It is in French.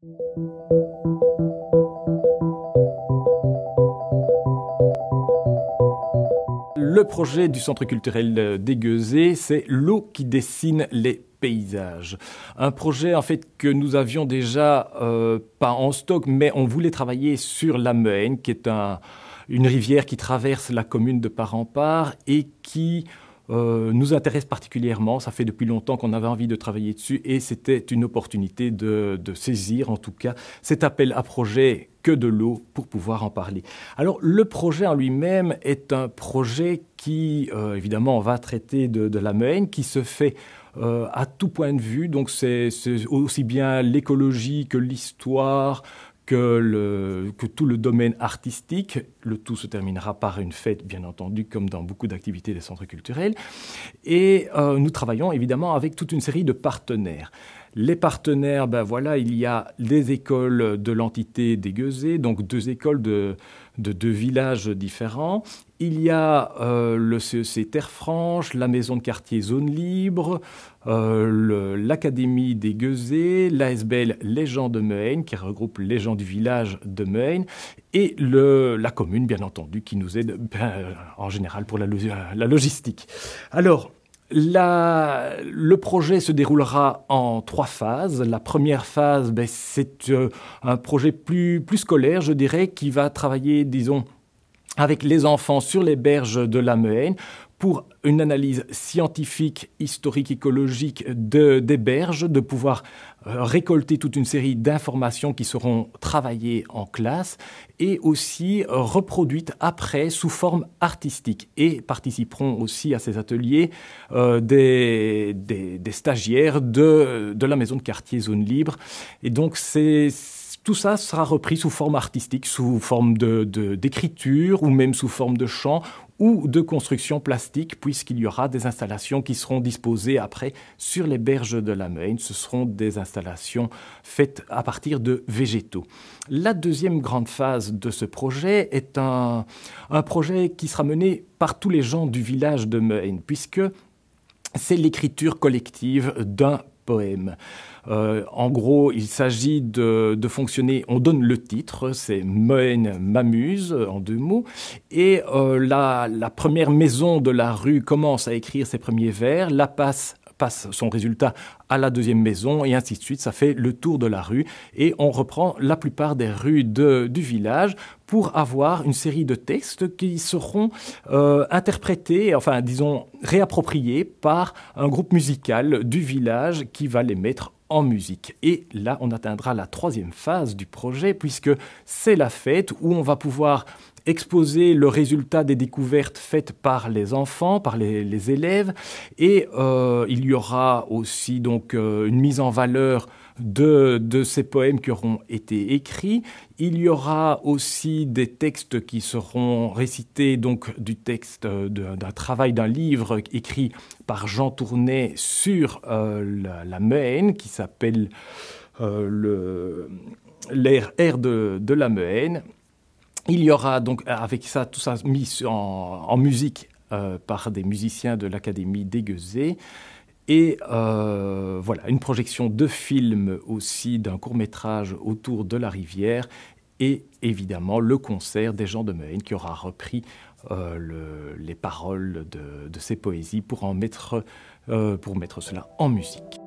Le projet du Centre culturel des Gueuset, c'est l'eau qui dessine les paysages. Un projet en fait que nous avions déjà pas en stock, mais on voulait travailler sur la Meine, qui est une rivière qui traverse la commune de Part-en-Part et qui nous intéresse particulièrement. Ça fait depuis longtemps qu'on avait envie de travailler dessus et c'était une opportunité de saisir en tout cas cet appel à projet que de l'eau pour pouvoir en parler. Alors le projet en lui-même est un projet qui évidemment va traiter de la Meine, qui se fait à tout point de vue, donc c'est aussi bien l'écologie que l'histoire, que tout le domaine artistique. Le tout se terminera par une fête, bien entendu, comme dans beaucoup d'activités des centres culturels. Et nous travaillons évidemment avec toute une série de partenaires. Les partenaires, ben voilà, il y a des écoles de l'entité des Gueuset, donc 2 écoles de 2 villages différents. Il y a le CEC Terre Franche, la maison de quartier Zone Libre, l'Académie des Gueuset, l'ASBL Les Gens de Meine, qui regroupe les gens du village de Meine, et la commune, bien entendu, qui nous aide en général pour la logistique. Alors, le projet se déroulera en 3 phases. La première phase, c'est un projet plus scolaire, je dirais, qui va travailler, disons, avec les enfants sur les berges de la Meine pour une analyse scientifique, historique, écologique des berges, de pouvoir récolter toute une série d'informations qui seront travaillées en classe et aussi reproduites après sous forme artistique. Et participeront aussi à ces ateliers des stagiaires de la maison de quartier Zone Libre. Et donc tout ça sera repris sous forme artistique, sous forme d'écriture ou même sous forme de chant ou de construction plastique, puisqu'il y aura des installations qui seront disposées après sur les berges de la Meine. Ce seront des installations faites à partir de végétaux. La deuxième grande phase de ce projet est un projet qui sera mené par tous les gens du village de Meine, puisque c'est l'écriture collective d'un poème. En gros, il s'agit de fonctionner, on donne le titre, c'est Meine m'amuse, en 2 mots, et la première maison de la rue commence à écrire ses premiers vers, passe son résultat à la deuxième maison, et ainsi de suite. Ça fait le tour de la rue, et on reprend la plupart des rues du village pour avoir une série de textes qui seront interprétés, enfin disons réappropriés par un groupe musical du village qui va les mettre en musique. Et là, on atteindra la 3e phase du projet, puisque c'est la fête où on va pouvoir exposer le résultat des découvertes faites par les enfants, par les élèves, et il y aura aussi donc une mise en valeur de ces poèmes qui auront été écrits. Il y aura aussi des textes qui seront récités, donc du texte d'un travail d'un livre écrit par Jean Tournet sur la Meine, qui s'appelle l'air de la Meine. Il y aura donc avec ça, tout ça mis en musique par des musiciens de l'Académie des Gueuset. Et voilà, une projection de film aussi d'un court-métrage autour de la rivière et évidemment le concert des gens de Meine qui aura repris les paroles de ces poésies pour mettre cela en musique.